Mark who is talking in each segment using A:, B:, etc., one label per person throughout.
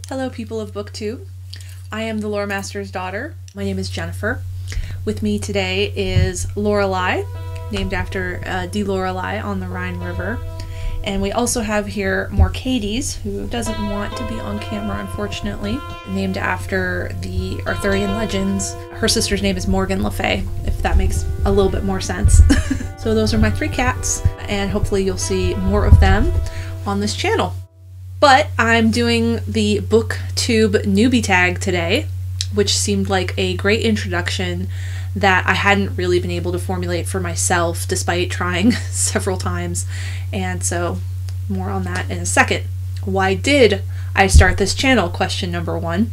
A: Hello people of Booktube. I am the Lore Master's daughter. My name is Jennifer. With me today is Lorelei, named after De Lorelei on the Rhine River. And we also have here Morcades, who doesn't want to be on camera unfortunately, named after the Arthurian legends. Her sister's name is Morgan Le Fay, if that makes a little bit more sense. So those are my three cats, and hopefully you'll see more of them on this channel. But I'm doing the Booktube Newbie Tag today, which seemed like a great introduction that I hadn't really been able to formulate for myself despite trying several times. And so more on that in a second. Why did I start this channel? Question number one.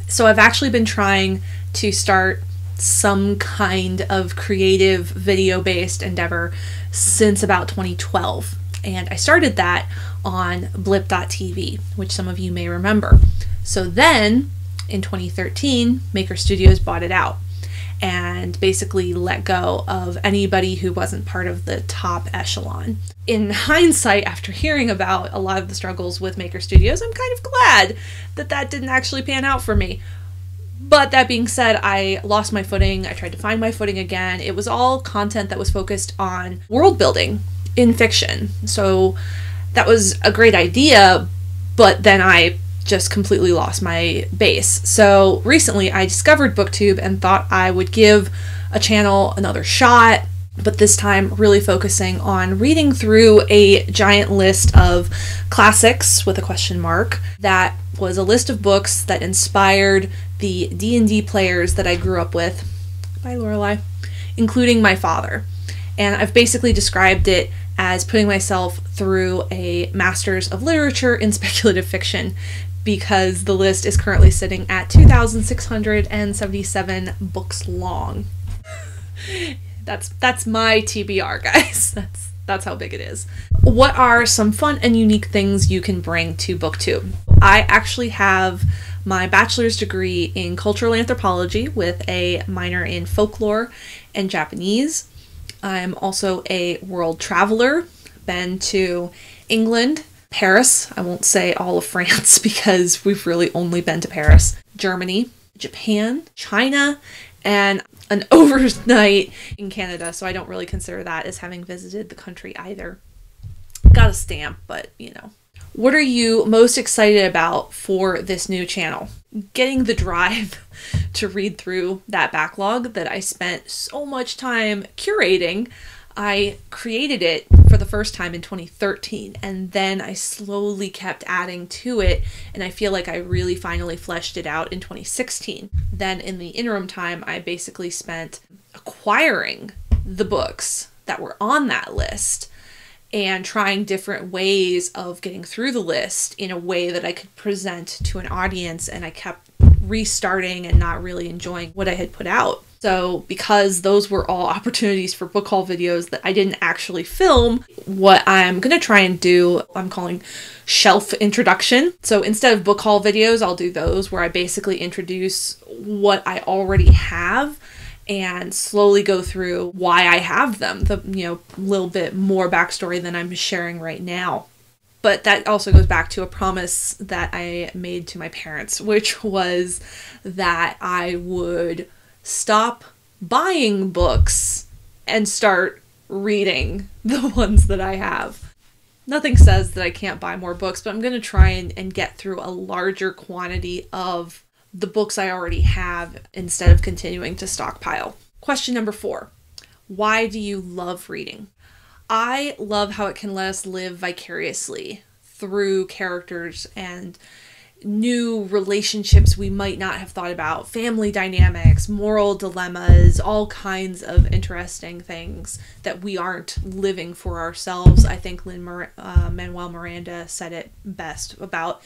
A: So I've actually been trying to start some kind of creative video-based endeavor since about 2012. And I started that on blip.tv, which some of you may remember. So then, in 2013, Maker Studios bought it out and basically let go of anybody who wasn't part of the top echelon. In hindsight, after hearing about a lot of the struggles with Maker Studios, I'm kind of glad that that didn't actually pan out for me. But that being said, I lost my footing. I tried to find my footing again. It was all content that was focused on world building in fiction. So that was a great idea, but then I just completely lost my base. So recently I discovered Booktube and thought I would give a channel another shot, but this time really focusing on reading through a giant list of classics with a question mark. That was a list of books that inspired the D&D players that I grew up with. Bye, Lorelei. Including my father. And I've basically described it as putting myself through a Master's of Literature in Speculative Fiction, because the list is currently sitting at 2,677 books long. That's my TBR, guys. That's how big it is. What are some fun and unique things you can bring to Booktube? I actually have my bachelor's degree in cultural anthropology with a minor in folklore and Japanese. I'm also a world traveler, been to England, Paris, I won't say all of France because we've really only been to Paris, Germany, Japan, China, and an overnight in Canada, so I don't really consider that as having visited the country either. Got a stamp, but you know. What are you most excited about for this new channel? Getting the drive to read through that backlog that I spent so much time curating. I created it for the first time in 2013, and then I slowly kept adding to it, and I feel like I really finally fleshed it out in 2016. Then in the interim time, I basically spent acquiring the books that were on that list and trying different ways of getting through the list in a way that I could present to an audience, and I kept restarting and not really enjoying what I had put out. So because those were all opportunities for book haul videos that I didn't actually film, what I'm going to try and do, I'm calling shelf introduction. So instead of book haul videos, I'll do those where I basically introduce what I already have and slowly go through why I have them, the little bit more backstory than I'm sharing right now. But that also goes back to a promise that I made to my parents, which was that I would stop buying books and start reading the ones that I have. Nothing says that I can't buy more books, but I'm going to try and get through a larger quantity of the books I already have instead of continuing to stockpile. Question number 4. Why do you love reading? I love how it can let us live vicariously through characters and new relationships we might not have thought about, family dynamics, moral dilemmas, all kinds of interesting things that we aren't living for ourselves. I think Lin-Manuel Miranda said it best about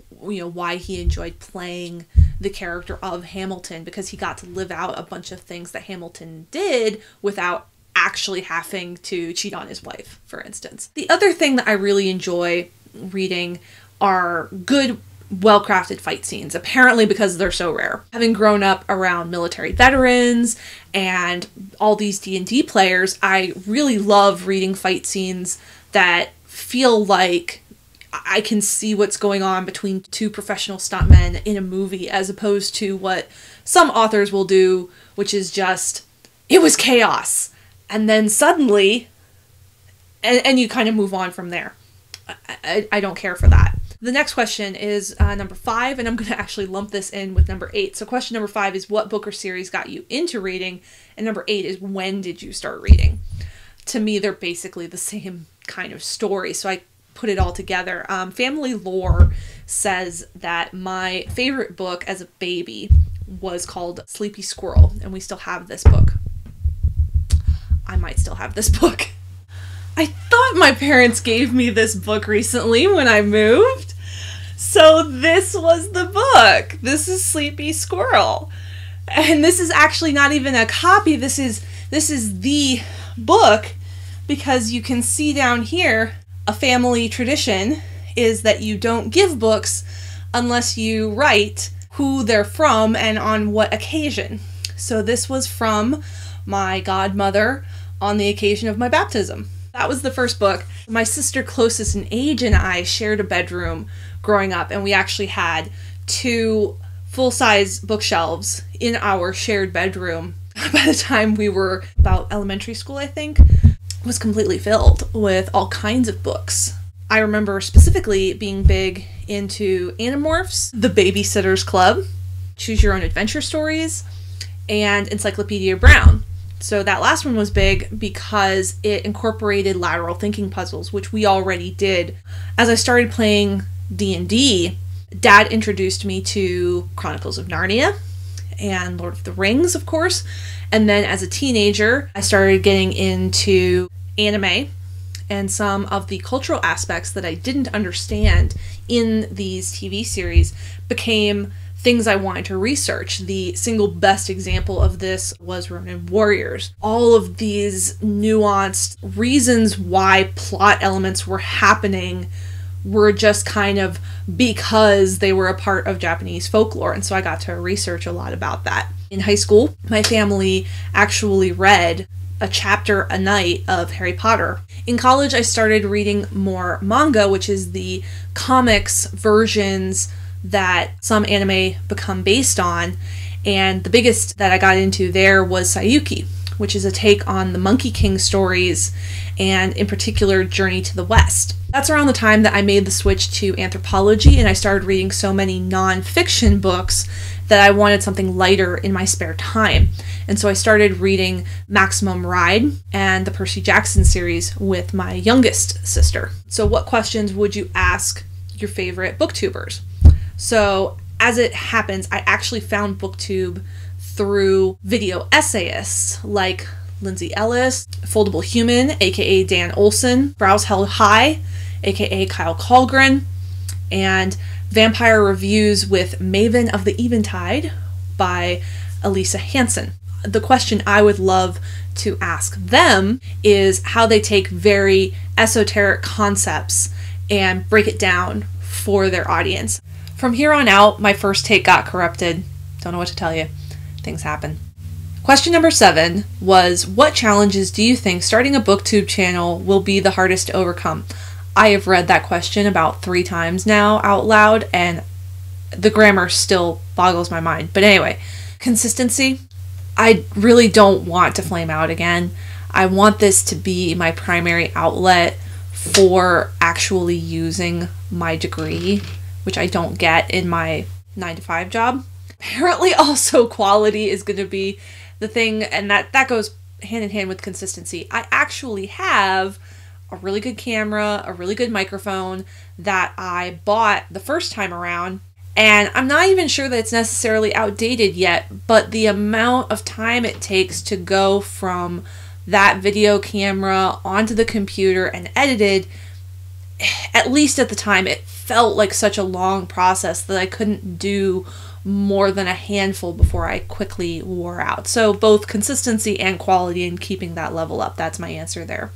A: why he enjoyed playing the character of Hamilton, because he got to live out a bunch of things that Hamilton did without actually having to cheat on his wife, for instance. The other thing that I really enjoy reading are good, well-crafted fight scenes, apparently because they're so rare. Having grown up around military veterans and all these D&D players, I really love reading fight scenes that feel like I can see what's going on between two professional stuntmen in a movie, as opposed to what some authors will do, which is just, it was chaos. And then suddenly, and you kind of move on from there. I don't care for that. The next question is number 5, and I'm going to actually lump this in with number 8. So question number 5 is, what book or series got you into reading? And number 8 is, when did you start reading? To me, they're basically the same kind of story, so I put it all together. Family lore says that my favorite book as a baby was called Sleepy Squirrel, and we still have this book. I might still have this book. I thought my parents gave me this book recently when I moved. So this was the book. This is Sleepy Squirrel. And this is actually not even a copy. This is the book, because you can see down here, a family tradition is that you don't give books unless you write who they're from and on what occasion. So this was from my godmother on the occasion of my baptism. That was the first book. My sister closest in age and I shared a bedroom growing up, and we actually had 2 full-size bookshelves in our shared bedroom. By the time we were about elementary school, I think, it was completely filled with all kinds of books. I remember specifically being big into Animorphs, The Babysitter's Club, Choose Your Own Adventure Stories, and Encyclopedia Brown. So that last one was big because it incorporated lateral thinking puzzles, which we already did. As I started playing D&D, Dad introduced me to Chronicles of Narnia and Lord of the Rings, of course. And then as a teenager, I started getting into anime and some of the cultural aspects that I didn't understand in these TV series became things I wanted to research. The single best example of this was Ronin Warriors. All of these nuanced reasons why plot elements were happening were just kind of because they were a part of Japanese folklore, and so I got to research a lot about that. In high school, my family actually read a chapter a night of Harry Potter. In college, I started reading more manga, which is the comics versions that some anime become based on, and the biggest that I got into there was Sayuki, which is a take on the Monkey King stories, and in particular Journey to the West. That's around the time that I made the switch to anthropology, and I started reading so many non-fiction books that I wanted something lighter in my spare time. And so I started reading Maximum Ride and the Percy Jackson series with my youngest sister. So what questions would you ask your favorite booktubers? So as it happens, I actually found Booktube through video essayists like Lindsay Ellis, Foldable Human, aka Dan Olson, Brows Held High, aka Kyle Colgren, and Vampire Reviews with Maven of the Eventide by Elisa Hansen. The question I would love to ask them is how they take very esoteric concepts and break it down for their audience. From here on out, my first take got corrupted. Don't know what to tell you. Things happen. Question number 7 was, what challenges do you think starting a booktube channel will be the hardest to overcome? I have read that question about 3 times now out loud, and the grammar still boggles my mind. But anyway, consistency. I really don't want to flame out again. I want this to be my primary outlet for actually using my degree, which I don't get in my 9-to-5 job. Apparently also quality is going to be the thing, and that goes hand in hand with consistency. I actually have a really good camera, a really good microphone that I bought the first time around, and I'm not even sure that it's necessarily outdated yet, but the amount of time it takes to go from that video camera onto the computer and edited, at least at the time, it felt like such a long process that I couldn't do more than a handful before I quickly wore out. So both consistency and quality and keeping that level up, that's my answer there.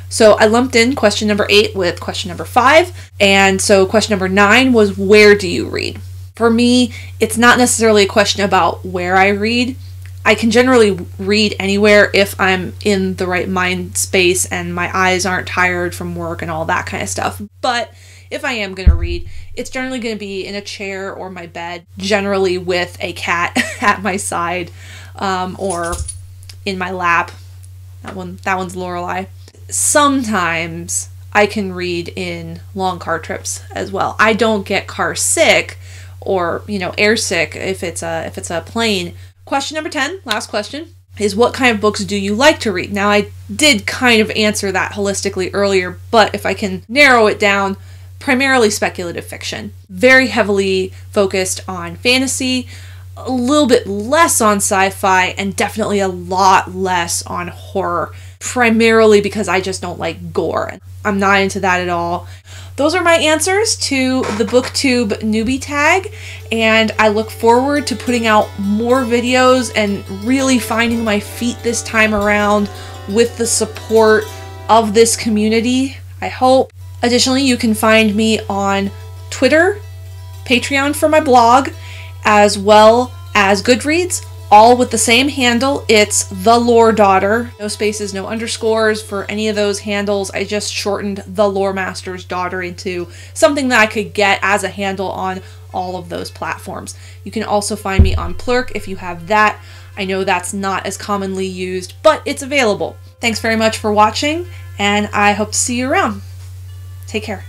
A: So I lumped in question number 8 with question number 5. And so question number 9 was, where do you read? For me, it's not necessarily a question about where I read. I can generally read anywhere if I'm in the right mind space and my eyes aren't tired from work and all that kind of stuff. But if I am going to read, it's generally going to be in a chair or my bed, generally with a cat at my side, or in my lap. That one's Lorelei. Sometimes I can read in long car trips as well. I don't get car sick or, air sick if it's a plane. Question number 10, last question, is what kind of books do you like to read? Now, I did kind of answer that holistically earlier, but if I can narrow it down, primarily speculative fiction. Very heavily focused on fantasy, a little bit less on sci-fi, and definitely a lot less on horror, primarily because I just don't like gore. I'm not into that at all. Those are my answers to the Booktube Newbie Tag, and I look forward to putting out more videos and really finding my feet this time around with the support of this community, I hope. Additionally, you can find me on Twitter, Patreon for my blog, as well as Goodreads, all with the same handle. It's The Lore Daughter. No spaces, no underscores for any of those handles. I just shortened The Lore Master's Daughter into something that I could get as a handle on all of those platforms. You can also find me on Plurk if you have that. I know that's not as commonly used, but it's available. Thanks very much for watching, and I hope to see you around. Take care.